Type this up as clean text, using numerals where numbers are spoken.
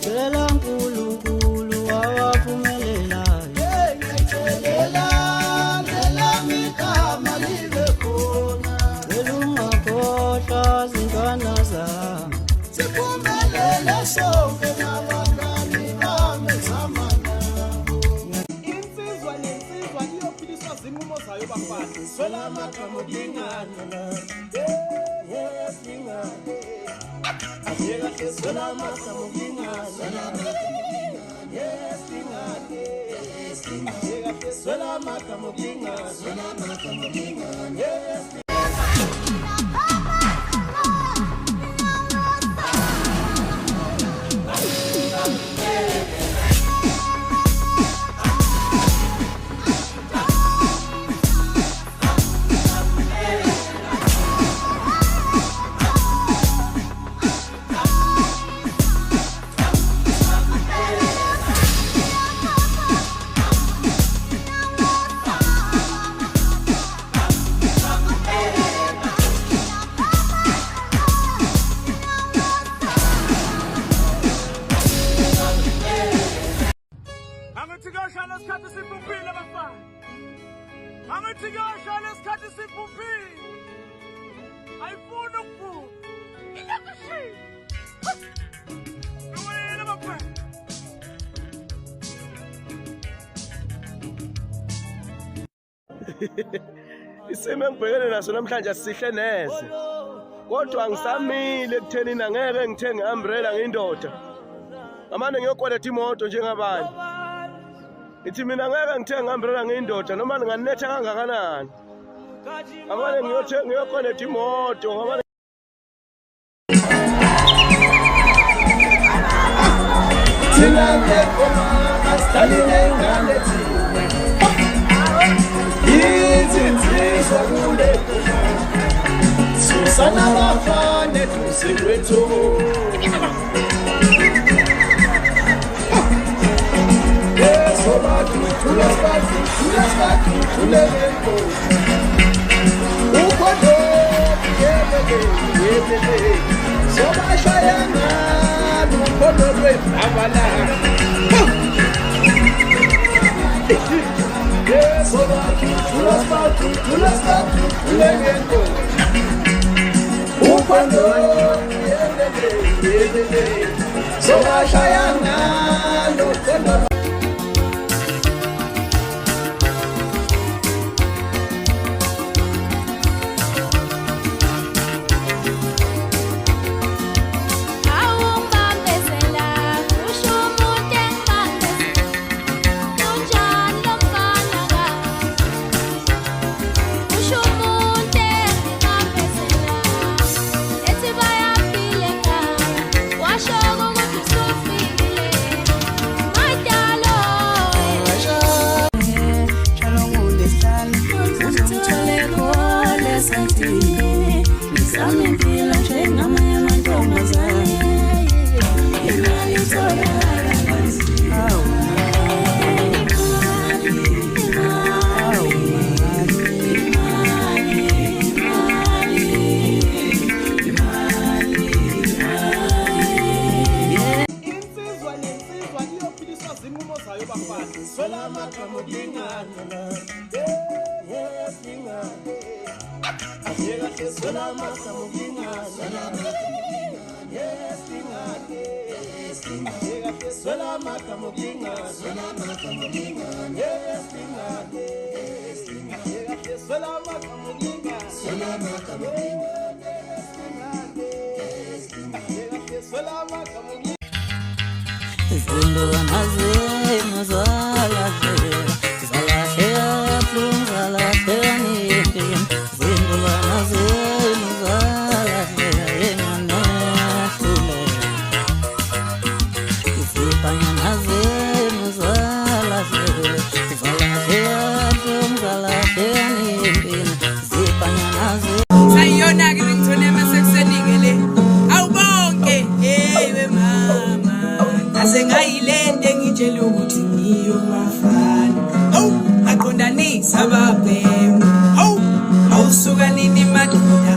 Cela nkulunkulu wawaphumelela. Cela mikama libe khona. Cela ungakhohlwa zintwana zami. Siphumelele sonke nabangani bami zamana. Insizwa nensizwa iyophiliswa zinqumo zayo bafana. Swela makamo dingana. Yes, dingana. Llega que suena más como yes, llega que suena más como yes. Isimo engibhekene naso namhlanje asihle neze. Kodwa angisamile ekutheni angeke ngithenge umbrella ngiyindoda. Ngamane ngiyokweleta imoto njengabanye. Ithi mina ngeke ngithenge umbrella ngiyindoda noma nginganetha kangakanani. Ngamane ngiyokweleta imoto ngamane Thina ngekoma asitalile ngalethi. Izinsizwa kule Susana bafane tusekwethu Yeso batu tuleko Ukodo yebele Sobashayana Ukodo lwebabala Yeso batu tuleko Ukodo yebele Sobashayana Ukodo Sengayilende ngitshela ukuthi ngiyomafana. Aqondanisa ababhemu. Awusuka nini madoda